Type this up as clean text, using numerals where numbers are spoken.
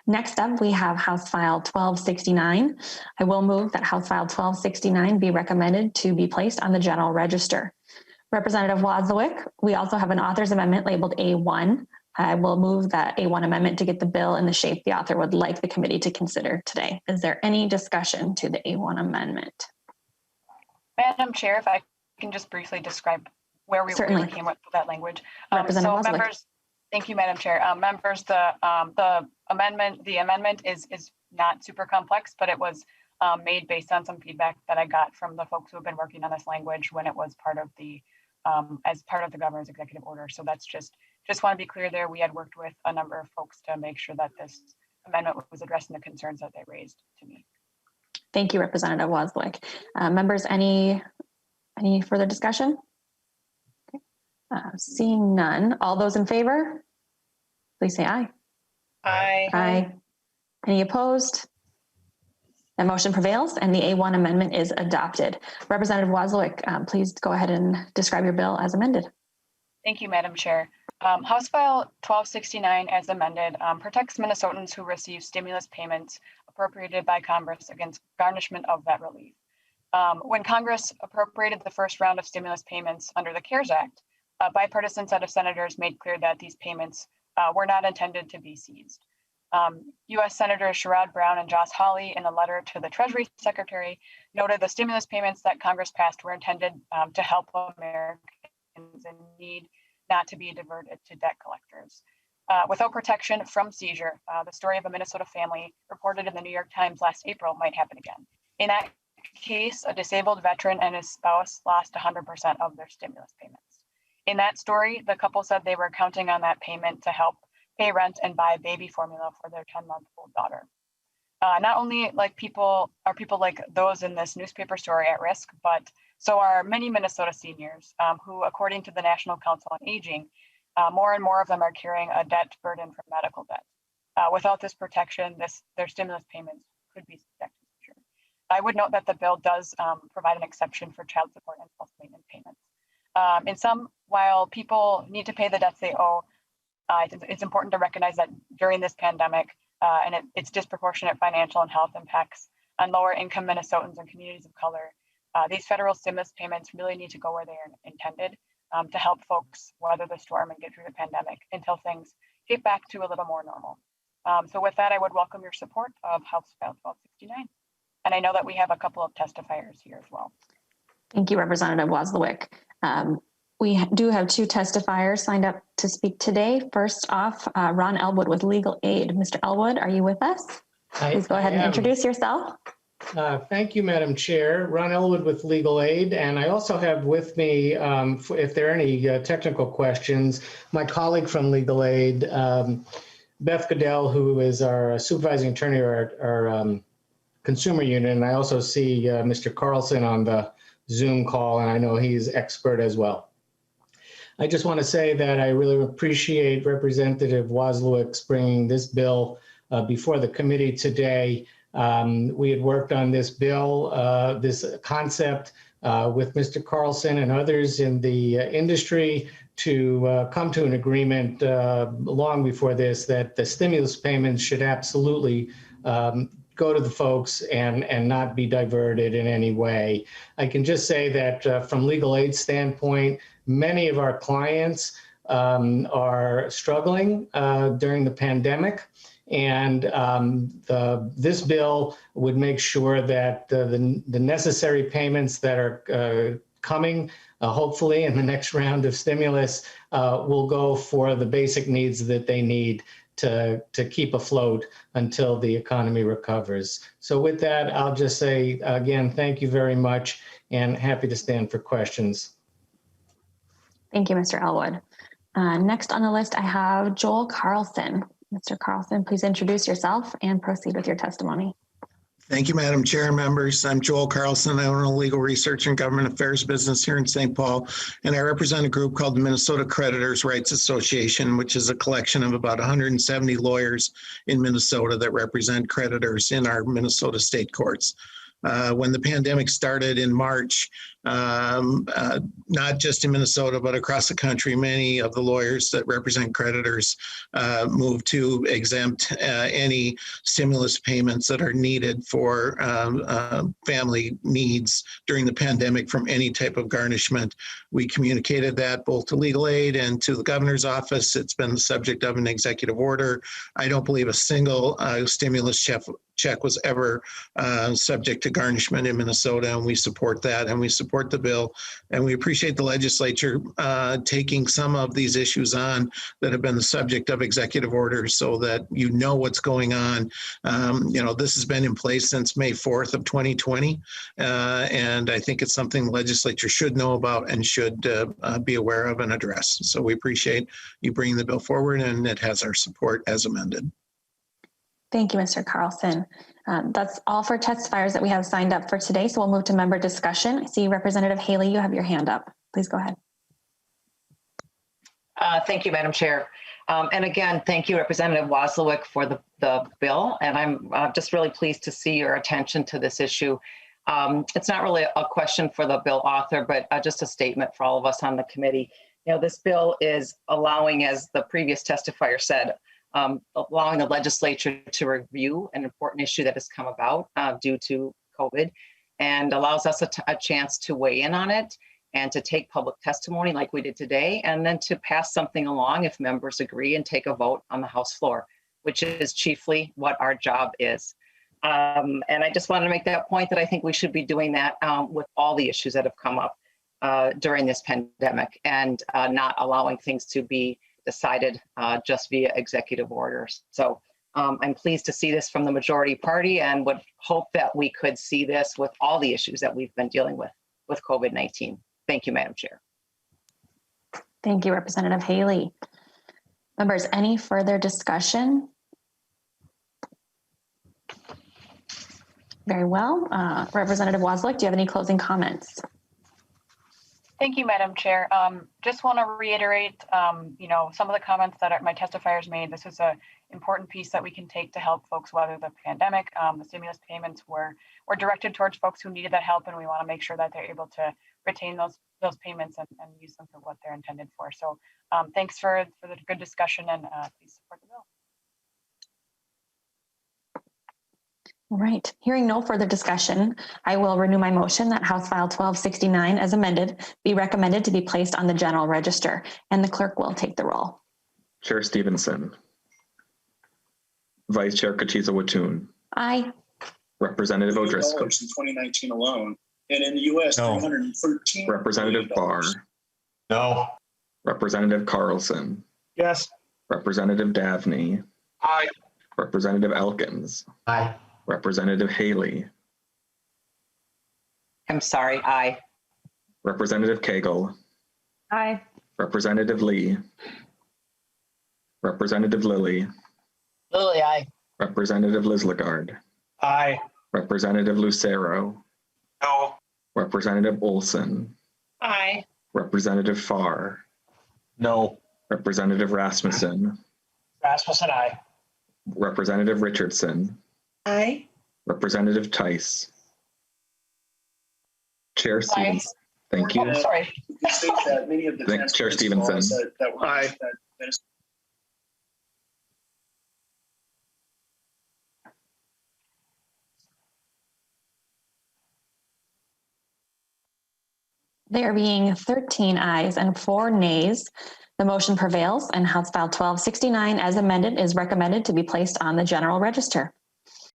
Next up, we have House File 1269. I will move that House File 1269 be recommended to be placed on the General Register. Representative Wozlowick, we also have an author's amendment labeled A1. I will move that A1 amendment to get the bill in the shape the author would like the committee to consider today. Is there any discussion to the A1 amendment? Madam Chair, if I can just briefly describe where we came up with that language. So members, thank you, Madam Chair. Members, the amendment is not super complex, but it was made based on some feedback that I got from the folks who have been working on this language when it was part of the as part of the governor's executive order. So that's just want to be clear there. We had worked with a number of folks to make sure that this amendment was addressing the concerns that they raised to me. Thank you, Representative Wozlowick. Members, any further discussion? Okay. Seeing none, all those in favor, please say aye. Aye. Aye. Any opposed? That motion prevails and the A1 amendment is adopted. Representative Wozlowick, please go ahead and describe your bill as amended. Thank you, Madam Chair. House File 1269 as amended protects Minnesotans who receive stimulus payments appropriated by Congress against garnishment of that relief. When Congress appropriated the first round of stimulus payments under the CARES Act, a bipartisan set of senators made clear that these payments were not intended to be seized. U.S. Senators Sherrod Brown and Josh Hawley, in a letter to the Treasury Secretary, noted the stimulus payments that Congress passed were intended to help Americans in need, not to be diverted to debt collectors. Without protection from seizure, the story of a Minnesota family reported in the New York Times last April might happen again. In that case, a disabled veteran and his spouse lost 100% of their stimulus payments. In that story, the couple said they were counting on that payment to help pay rent and buy baby formula for their 10-month-old daughter. Not only people like those in this newspaper story at risk, but so are many Minnesota seniors who, according to the National Council on Aging, more and more of them are carrying a debt burden from medical debt. Without this protection, their stimulus payments could be subject to seizure. I would note that the bill does provide an exception for child support and health maintenance payments. In some, while people need to pay the debts they owe, it's important to recognize that during this pandemic and its disproportionate financial and health impacts on lower income Minnesotans and communities of color, these federal stimulus payments really need to go where they are intended to help folks weather the storm and get through the pandemic until things get back to a little more normal. So with that, I would welcome your support of House File 1269. And I know that we have a couple of testifiers here as well. Thank you, Representative Wozlowick. We do have two testifiers signed up to speak today. First off, Ron Elwood with Legal Aid. Mr. Elwood, are you with us? Please go ahead and introduce yourself. Thank you, Madam Chair. Ron Elwood with Legal Aid. And I also have with me, if there are any technical questions, my colleague from Legal Aid, Beth Goodell, who is our supervising attorney or our consumer unit. And I also see Mr. Carlson on the Zoom call, and I know he's expert as well. I just want to say that I really appreciate Representative Wozlowick's bringing this bill before the committee today. We had worked on this bill, this concept with Mr. Carlson and others in the industry to come to an agreement long before this, that the stimulus payments should absolutely go to the folks and not be diverted in any way. I can just say that from Legal Aid standpoint, many of our clients are struggling during the pandemic. And this bill would make sure that the necessary payments that are coming, hopefully in the next round of stimulus, will go for the basic needs that they need to keep afloat until the economy recovers. So with that, I'll just say, again, thank you very much and happy to stand for questions. Thank you, Mr. Elwood. Next on the list, I have Joel Carlson. Mr. Carlson, please introduce yourself and proceed with your testimony. Thank you, Madam Chair and members. I'm Joel Carlson. I own a legal research and government affairs business here in St. Paul, and I represent a group called the Minnesota Creditors' Rights Association, which is a collection of about 170 lawyers in Minnesota that represent creditors in our Minnesota state courts. When the pandemic started in March, not just in Minnesota, but across the country. Many of the lawyers that represent creditors moved to exempt any stimulus payments that are needed for family needs during the pandemic from any type of garnishment. We communicated that both to legal aid and to the governor's office. It's been the subject of an executive order. I don't believe a single stimulus check was ever subject to garnishment in Minnesota, and we support that, and we support the bill, and we appreciate the legislature taking some of these issues on that have been the subject of executive orders so that you know what's going on. This has been in place since May 4th of 2020, and I think it's something the legislature should know about and should be aware of and address. So we appreciate you bringing the bill forward, and it has our support as amended. Thank you, Mr. Carlson. That's all for testifiers that we have signed up for today. So we'll move to member discussion. I see Representative Haley, you have your hand up. Please go ahead. Thank you, Madam Chair. And again, thank you, Representative Wozlowick, for the bill. And I'm just really pleased to see your attention to this issue. It's not really a question for the bill author, but just a statement for all of us on the committee. This bill is allowing, as the previous testifier said, allowing the legislature to review an important issue that has come about due to COVID, and allows us a chance to weigh in on it and to take public testimony like we did today, and then to pass something along if members agree and take a vote on the House floor, which is chiefly what our job is. And I just wanted to make that point that I think we should be doing that with all the issues that have come up during this pandemic, and not allowing things to be decided just via executive orders. So I'm pleased to see this from the majority party, and would hope that we could see this with all the issues that we've been dealing with COVID-19. Thank you, Madam Chair. Thank you, Representative Haley. Members, any further discussion? Very well. Representative Wozlowick, do you have any closing comments? Thank you, Madam Chair. Just want to reiterate, some of the comments that my testifiers made. This is an important piece that we can take to help folks weather the pandemic. The stimulus payments were directed towards folks who needed that help, and we want to make sure that they're able to retain those payments and use them for what they're intended for. So thanks for the good discussion, and please support the bill. All right, hearing no further discussion, I will renew my motion that House File 1269 as amended be recommended to be placed on the general register, and the clerk will take the roll. Chair Stevenson. Vice Chair Kachiza-Watoon. Aye. Representative O'Driscoll. In 2019 alone, and in the U.S., no. 313. Representative Barr. No. Representative Carlson. Yes. Representative Davney. Aye. Representative Elkins. Aye. Representative Haley. I'm sorry, aye. Representative Cagle. Aye. Representative Lee. Representative Lilly. Lilly, aye. Representative Lislegard. Aye. Representative Lucero. No. Representative Olson. Aye. Representative Farr. No. Representative Rasmussen. Rasmussen, aye. Representative Richardson. Aye. Representative Tice. Chair Stevens. Thank you. Sorry. Chair Stevenson. Aye. There being 13 ayes and 4 nays, the motion prevails, and House File 1269 as amended is recommended to be placed on the general register.